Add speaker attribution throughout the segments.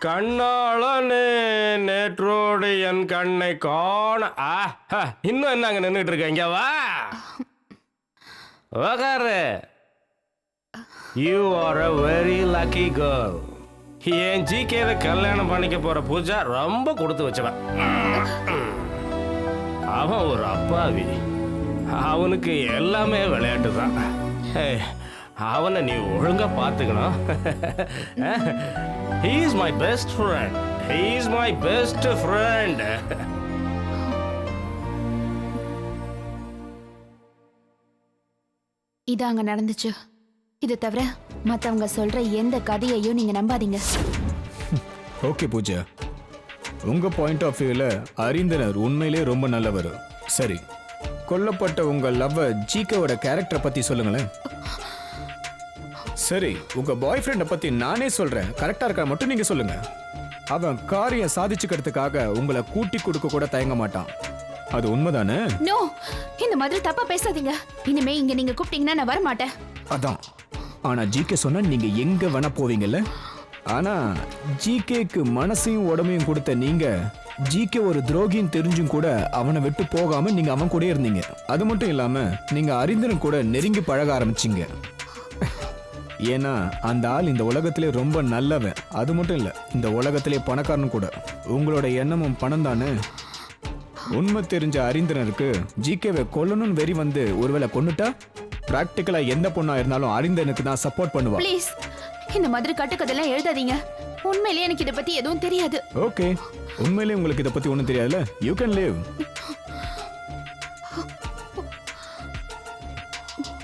Speaker 1: கண்ணாளனே நேற்றோடு என் கண்ணை காண. இன்னும் என்ன அங்க நின்றுட்டு இருக்க? இங்க வா உக்காரு. You are a very lucky girl. என் ஜிகேவை கல்யாணம் பண்ணிக்க போற பூஜா ரொம்ப கொடுத்து வச்சவன். அவன் ஒரு அப்பாவி. அவனுக்கு எல்லாமே விளையாட்டு தான். அவனை நீ ஒழுங்கா பார்த்துக்கணும். He is my best friend. He is my best friend.
Speaker 2: இது அங்க நடந்துச்சு. இது தவிர மத்தவங்க சொல்ற எந்த கதையையும் நீங்க நம்பாதீங்க.
Speaker 3: ஓகே பூஜா, உங்க பாயிண்ட் ஆஃப் வியூல அறிந்தனர் உண்மையிலே ரொம்ப நல்லவர். சரி, கொல்லப்பட்ட உங்க லவ்வர் ஜிகேவோட கேரக்டரை பத்தி சொல்லுங்களேன். சரி, உங்க பாய் ஃப்ரெண்டை பத்தி நானே சொல்றேன். கரெக்டா இருக்கா மட்டும் நீங்க சொல்லுங்க. அவன் காரியம் சாதிச்சுக்கிறதுக்காக உங்களை கூட்டி கொடுக்க கூட தயங்க மாட்டான். அது உண்மைதானே?
Speaker 2: நோ, இந்த மாதிரி தப்பா பேசாதீங்க. இனிமே இங்க நீங்க கூப்பிட்டீங்கன்னா நான் வர மாட்டேன்.
Speaker 3: அதான். ஆனா ஜிகே சொன்னா நீங்க எங்க வேணா போவீங்கல்ல. ஆனா ஜிகேக்கு மனசையும் உடம்பையும் கொடுத்த நீங்க ஜிகே ஒரு துரோகின்னு தெரிஞ்சும் கூட அவனை விட்டு போகாம நீங்க அவன் கூட இருந்தீங்க. அது மட்டும் இல்லாம நீங்க அறிந்தனும் கூட நெருங்கி பழக ஆரம்பிச்சீங்க. ஏன்னா அந்த ஆள் இந்த உலகத்திலே ரொம்ப நல்லவன். அது மட்டும் இல்ல, இந்த உலகத்திலே பணக்காரன் கூட. உங்களோட எண்ணமும் பணம் தானே. உண்மை தெரிஞ்ச அறிந்தனருக்கு ஜிகேவை கொல்லணும்னு வெறி வந்து ஒருவேளை கொன்னுட்டா பிராக்டிக்கலா எந்த பொண்ணா இருந்தாலும் அறிந்தனுக்கு தான் சப்போர்ட் பண்ணுவா.
Speaker 2: ப்ளீஸ் இந்த மாதிரி கட்டுக்கதெல்லாம் எழுதாதீங்க. உண்மையிலேயே எனக்கு இத பத்தி எதுவும் தெரியாது.
Speaker 3: ஓகே, உண்மையிலேயே உங்களுக்கு இத பத்தி ஒண்ணும் தெரியாதுல. You can live.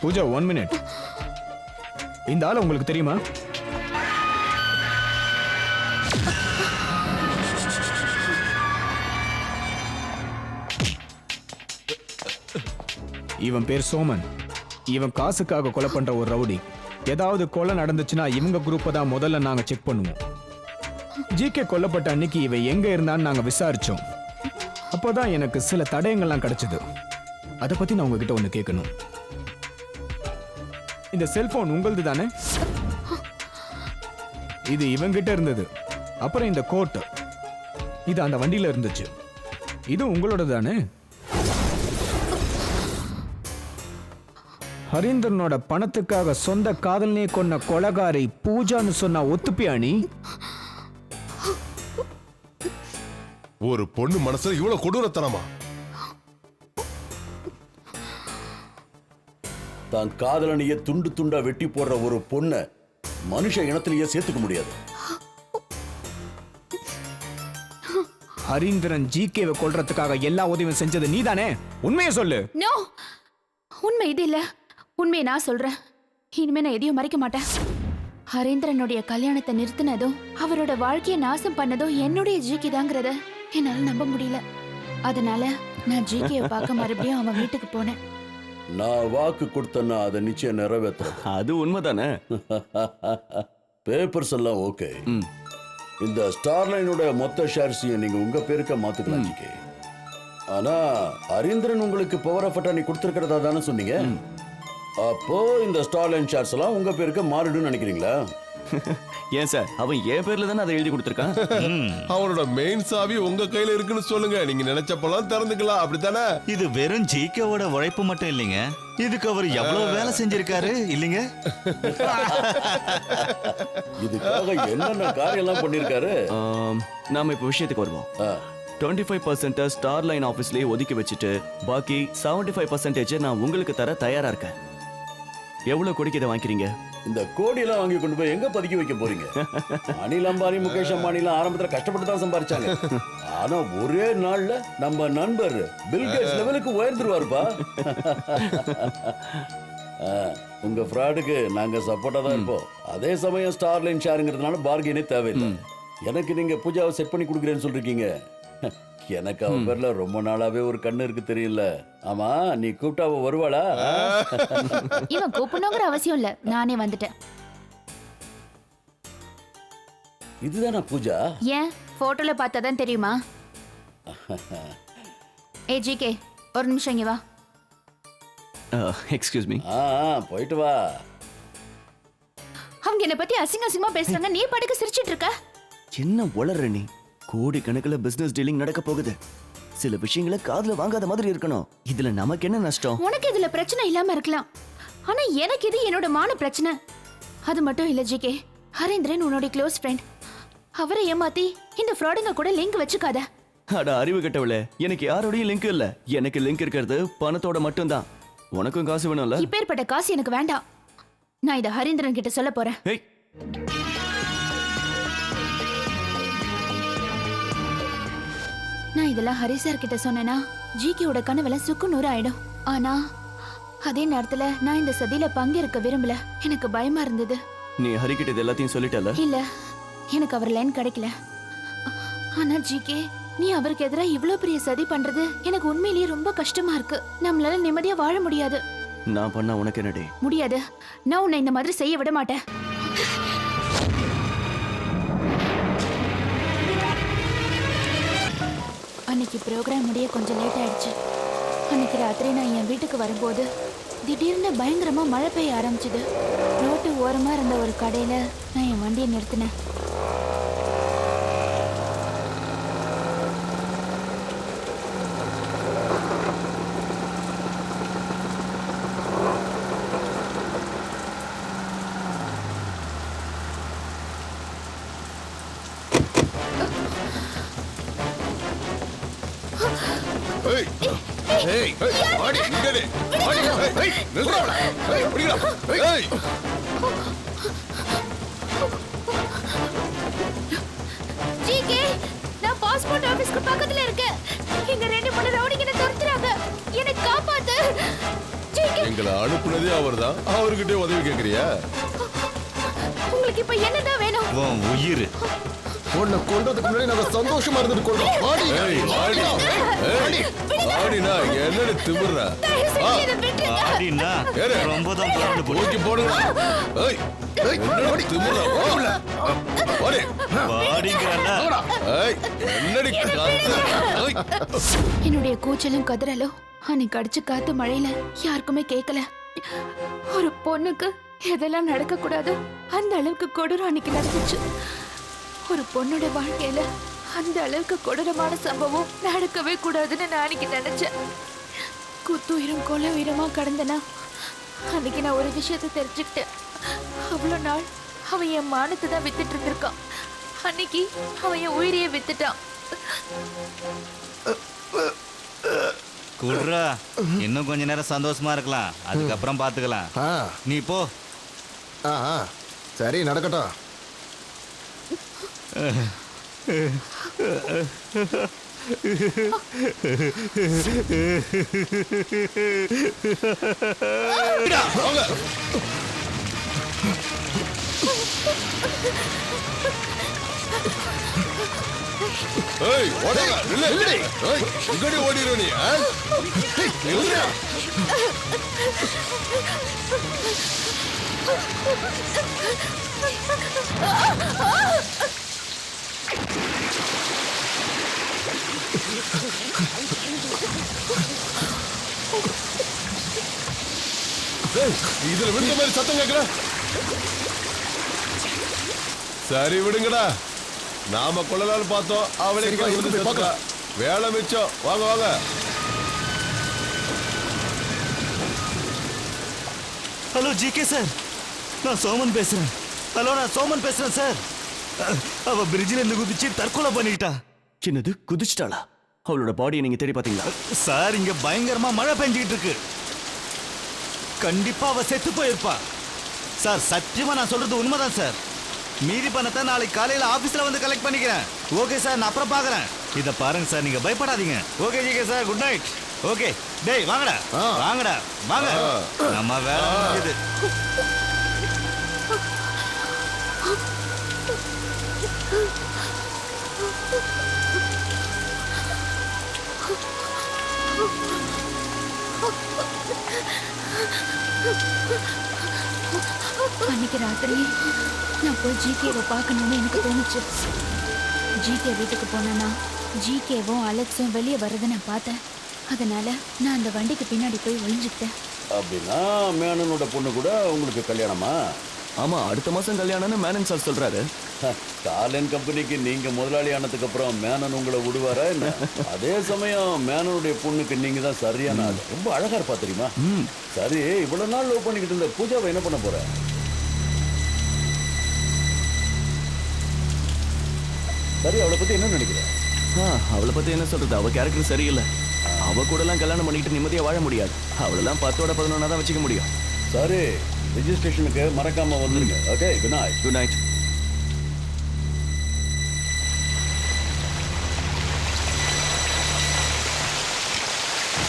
Speaker 3: Pooja, 1 minute. இந்த ஆளு உங்களுக்கு தெரியுமா? இவன் பேர் சோமன். இவன் காசுக்காக கொலை பண்ற ஒரு ரவுடி. ஏதாவது கொலை நடந்துச்சுன்னா இவங்க குரூப்பை தான் முதல்ல நாங்க செக் பண்ணுவோம். ஜிகே கொல்லப்பட்ட அன்னைக்கு இவன் எங்க இருந்தான்னு நாங்க விசாரிச்சோம். அப்போதான் எனக்கு சில தடயங்கள்லாம் கிடைச்சது. அதை பத்தி நான் உங்ககிட்ட ஒண்ணு கேட்கணும். இந்த செல்போன் உங்களது தானே? இது இவங்கிட்ட இருந்தது. அப்புறம் இந்த கோட், இது அந்த வண்டியில இருந்துச்சு. இது உங்களோட தானே? ஹரீந்திரனோட பணத்துக்காக சொந்த காதலனே கொன்ன கொலகாரி பூஜான்னு சொன்னா ஒத்துப்பியா நீ?
Speaker 4: ஒரு பொண்ணு மனசுல இவ்வளவு கொடூரத்தனமா?
Speaker 5: தான் காதலனையே துண்டு துண்டா வெட்டி போடுற ஒரு பொண்ண மனுஷ இனத்திலேயே சேர்த்துக்க முடியாது.
Speaker 3: ஹரீந்திரன் ஜிகேவை கொல்றதுக்காக எல்லா உதவியும் செஞ்சது நீதானே? உண்மையை சொல்லு.
Speaker 2: நோ, உண்மை இது இல்ல. உண்மையை நான் சொல்றேன். இனிமே நான் எதையும் மறைக்க மாட்டேன். ஹரீந்திரனுடைய கல்யாணத்தை நிறுத்தினதும் அவரோட வாழ்க்கையை நாசம் பண்ணதும் என்னுடைய ஜிகே தாங்கிறத என்னால நம்ப முடியல. அதனால நான் ஜிகேவை பார்க்க மறுபடியும் அவன் வீட்டுக்கு போனேன்.
Speaker 5: நான் வாக்கு கொடுத்தேன்னா அதை நிச்சயம் நிறைவேற்ற.
Speaker 6: அது உண்மைதானே?
Speaker 5: பேப்பர்ஸ் எல்லாம் ஓகே. இந்த ஸ்டார்லைனோட மொத்த ஷேர்ஸையும் நீங்க உங்க பேருக்க மாத்துக்கலாம் ஜிகே. ஆனா ஹரீந்திரன் உங்களுக்கு பவர் ஆஃப் அட்டார்னி கொடுத்திருக்கிறதா தானே சொன்னீங்க? அப்போ இந்த ஸ்டார்லைன் ஷேர்ஸ் எல்லாம் உங்க பேருக்கு மாறிடும்னு நினைக்கிறீங்களா?
Speaker 6: ஏன் சார், அவன் என் பேர்ல தானே அதை எழுதி கொடுத்திருக்கான்.
Speaker 4: அவனோட மெயின் சாவி உங்க கையில இருக்குன்னு சொல்லுங்க. நீங்க நினைச்சப்பெல்லாம் திறந்துக்கலாம், அப்படித்தானே?
Speaker 7: இது வெறும் ஜிகேவோட உழைப்பு மட்டும் இல்லைங்க. இதுக்கு அவர் எவ்வளவு வேலை செஞ்சிருக்காரு இல்லைங்க?
Speaker 5: இதுக்காக என்னென்ன காரியம் எல்லாம் பண்ணிருக்காரு.
Speaker 6: நாம இப்ப விஷயத்துக்கு வருவோம். 25% ஸ்டார் லைன் ஆபீஸ்லயே ஒதுக்கி வச்சுட்டு பாக்கி 75% நான் உங்களுக்கு தர தயாரா இருக்கேன். எவ்வளவு கோடிக்கு இதை வாங்கிக்கிறீங்க?
Speaker 5: இந்த கோடியெல்லாம் வாங்கி கொண்டு போய் எங்க பதுக்கி வைக்க போறீங்க? அனில் அம்பானி, முகேஷ் அம்பானி எல்லாம் ஆரம்பத்துல கஷ்டப்பட்டு தான் சம்பாரிச்சாங்க. ஆனா ஒரே நாள்ல நம்ம நண்பர் பில் கேட்ஸ் லெவலுக்கு உயர்ந்துருவாருப்பா. உங்க ஃப்ராடுக்கு நாங்க சப்போர்ட்டா தான் இருப்போம். அதே சமயம் ஸ்டார்லைன் ஷேருங்கிறதுனால பார்கெனே தேவையில்லை. எனக்கு நீங்க பூஜாவை செட் பண்ணி கொடுக்குறேன்னு சொல்றீங்க. எனக்கு அவ பேர்ல ரொம்ப நாளாவே ஒரு கண்ணு இருக்கு, தெரியல. ஆமா, நீ கூப்பிட்டா அவ வருவாளா?
Speaker 2: இவன் கூப்பிடணுங்கிற அவசியம் இல்ல, நானே வந்துட்டேன்.
Speaker 5: இதுதானா பூஜா?
Speaker 2: ஏன் போட்டோல பார்த்தாதான் தெரியுமா? ஏ ஜிகே, ஒரு நிமிஷம் இங்க வா.
Speaker 6: Excuse me.
Speaker 5: போயிட்டு வா.
Speaker 2: அவங்க என்ன பத்தி அசிங்க அசிங்கமா பேசுறாங்க, நீ பாட்டுக்கு சிரிச்சிட்டு இருக்க.
Speaker 6: என்ன உளற நீ? கோடிக்கணக்கில் பிசினஸ் டீலிங் நடக்க போகுது. சில விஷயங்களை காதுல வாங்காத மாதிரி இருக்கணும். இதுல நமக்கு என்ன நஷ்டம்?
Speaker 2: உனக்கு இதுல பிரச்சனை இல்லாம இருக்கலாம், ஆனா எனக்கு இது என்னோட மான பிரச்சனை. அது மட்டும் இல்ல ஜிகே, ஹரேந்திரன் உன்னோட க்ளோஸ் ஃப்ரெண்ட். அவரை ஏமாத்தி இந்த ஃப்ராடுங்க கூட லிங்க் வச்சுக்காத.
Speaker 6: அட அறிவு கட்டவளே, எனக்கு யாரோடையும் லிங்க் இல்ல. எனக்கு லிங்க் இருக்கிறது பணத்தோட மட்டும்தான். உனக்கும் காசு வேணும்ல?
Speaker 2: இப்பேற்பட்ட காசு எனக்கு வேண்டாம். நான் இத ஹரேந்திரன் கிட்ட சொல்ல போறேன்.
Speaker 6: ஏய்,
Speaker 2: நான் இதெல்லாம் ஹரி சார் கிட்ட சொன்னேன்னா ஜிகேவோட கனவெல்லாம் சுக்கு நூறு ஆயிடும். ஆனா அதே நேரத்துல நான் இந்த சதியில பங்கேற்க விரும்பல. எனக்கு பயமா இருந்தது.
Speaker 6: நீ ஹரிக்கிட்ட இது எல்லாத்தையும் சொல்லிட்டல?
Speaker 2: இல்ல, எனக்கு அவர் லைன் கிடைக்கல. ஆனா ஜிகே, நீ அவருக்கு எதிரா இவ்ளோ பெரிய சதி பண்றது எனக்கு உண்மையிலேயே ரொம்ப கஷ்டமா இருக்கு. நம்மளால நிம்மதியா வாழ முடியாது.
Speaker 6: நான் பண்ண உனக்கு என்னடி?
Speaker 2: முடியாது. நான் உன்னை இந்த மாதிரி செய்ய விட மாட்டேன். அன்னைக்கு ப்ரோக்ராம் முடிய கொஞ்சம் லேட் ஆயிடுச்சு. அன்னைக்கு ராத்திரி நான் என் வீட்டுக்கு வரும்போது திடீர்னு பயங்கரமா மழை பெய்ய ஆரம்பிச்சுது. ரோட்டு ஓரமா இருந்த ஒரு கடையில நான் என் வண்டியை நிறுத்தினேன்.
Speaker 4: ஏய் ஏய் ஏய் வாடி இங்க டே வாடி ஏய் நில்றா ஏய் புடிடா ஏய்
Speaker 2: ஜிகே, நான் பாஸ்போர்ட் ஆபீஸ்க்கு பக்கத்துல இருக்கேன். இங்க 2-3 ரவுடிங்க என்ன துரத்துறாங்க. என்னை காப்பாத்து ஜிகே.
Speaker 4: எங்களை அனுப்புனதே அவர்தான். அவர்கிட்ட உதவி கேக்குறியா?
Speaker 2: உங்களுக்கு இப்ப என்னதான் வேணும்?
Speaker 7: உன் உயிர்.
Speaker 8: உன்னை கொன்றதுக்கு முன்னாடி நாங்க சந்தோஷமா இருந்துட்டு கொள்றோம். வாடி.
Speaker 4: ஏய் வாடி ஏய் வாடினா என்னடி திமிர்றா?
Speaker 2: தயவு செஞ்சு இதை விட்டுருங்க.
Speaker 7: ஆடினா
Speaker 4: ஏறு.
Speaker 7: ரொம்ப தான் போராடு போடு.
Speaker 4: தூக்கி போடுங்க. ஏய் என்னடி திமிர்றா? வாடி
Speaker 7: வாடிங்கறல.
Speaker 4: ஏய் என்னடி கத்து? ஏய்
Speaker 2: என்னுடைய கூச்சலும் கதறலும் அன்னைக்கு அடிச்சு காத்து மழையில யாருக்குமே கேட்கல. ஒரு பொண்ணுக்கு எதெல்லாம் நடக்க கூடாதோ அந்த அளவுக்கு கொடூரம் அன்னைக்கு நடந்துச்சு. ஒரு பொண்ணோட வாழ்க்கையில அந்த அளவுக்கு கொடூரமான சம்பவம் நடக்கவே கூடாதுன்னு நான் அன்னைக்கு நினைச்சேன். குத்துயிரும் கொலை உயிரமா கடந்தனா அன்னைக்கு நான் ஒரு விஷயத்தை தெரிஞ்சுக்கிட்டேன். அவ்வளோ நாள் அவன் என் மானத்தை தான் வித்துட்டு இருந்திருக்கான். அன்னைக்கு அவன் என் உயிரையே வித்துட்டான்.
Speaker 7: குடுறா. இன்னும் கொஞ்ச நேரம் சந்தோஷமா இருக்கலாம். அதுக்கப்புறம் பாத்துக்கலாம்.
Speaker 8: ஆ
Speaker 7: நீ போ.
Speaker 8: ஆ ஆ. சரி நடக்கட்டும்.
Speaker 4: ஏய் ஓடுங்க நில்லு. ஏய் இங்கடி ஓடிரோ நீ? நில்லுடா. ஏய் இதுல விழுந்த மாதிரி சத்தம் கேக்குற? சரி விடுங்கடா. நாம கொள்ளலான்னு பார்த்தோம். அவளே பார்க்கலாம். வேலை மிச்சம். வாங்க வாங்க.
Speaker 7: ஹலோ ஜிகே சார், நான் சோமன் பேசுறேன். ஹலோ, நான் சோமன் பேசுறேன் சார். அவ பிரிட்ஜில இருந்து குதிச்சு தற்கொலை பண்ணிக்கிட்டா.
Speaker 6: சின்னது குதிச்சிட்டாளா? அவளோட பாடியை நீங்க தேடி பாத்தீங்களா?
Speaker 7: சார், இங்க பயங்கரமா மழை பெஞ்சிட்டு இருக்கு. கண்டிப்பா அவ செத்து போயிருப்பா. சார், சத்தியமா நான் சொல்றது உண்மைதான் சார். மீதி பணத்தை நாளைக்கு காலையில ஆபீஸ்ல வந்து கலெக்ட் பண்ணிக்கிறேன். ஓகே சார், நான் அப்புறம் பாக்குறேன். இத பாருங்க சார், நீங்க பயப்படாதீங்க. Okay GK sir, good night. Okay, டேய் வாங்கடா வாங்கடா வாங்க. நம்ம வேலை முடியுது.
Speaker 2: அன்னைக்கு ராத்திரி நான் போய் ஜிகேவை பார்க்கணும்னு எனக்கு தோணுச்சு. ஜிகே வீட்டுக்கு போனேன்னா ஜிகேவும் அலெக்ஸும் வெளியே வர்றதை நான் பார்த்தேன். அதனால நான் அந்த வண்டிக்கு பின்னாடி போய் ஒளிஞ்சுக்கிட்டேன்.
Speaker 5: அப்படின்னா மேனனோட பொண்ணு கூட உங்களுக்கு கல்யாணமா?
Speaker 6: ஆமா அடுத்த மாசம் கல்யாணம்னு மேனன் சார் சொல்றாரு.
Speaker 5: காலன் கம்பெனிக்கு நீங்க முதலாளி ஆனதுக்கு அப்புறம் மேனன் உங்களை விடுவாரா என்ன? அதே சமயம் மேனனுடைய பொண்ணுக்கு நீங்க தான் சரியான ஆள். ரொம்ப அழகா இருப்பா தெரியுமா? சரி, இவ்வளவு நாள் லவ் பண்ணிக்கிட்டு இருந்த பூஜாவை என்ன பண்ண போற? சரி, அவளை பத்தி என்ன நினைக்கிற?
Speaker 6: அவளை பத்தி என்ன சொல்றது, அவ கேரக்டர் சரியில்லை. அவ கூட எல்லாம் கல்யாணம் பண்ணிட்டு நிம்மதியா வாழ முடியாது. அவளெல்லாம் 10ஓட 11 தான் வச்சுக்க முடியும்.
Speaker 5: சரி, ரெஜிஸ்ட்ரேஷனுக்கு மறக்காம வந்துருங்க. Okay, good night.
Speaker 6: Good night.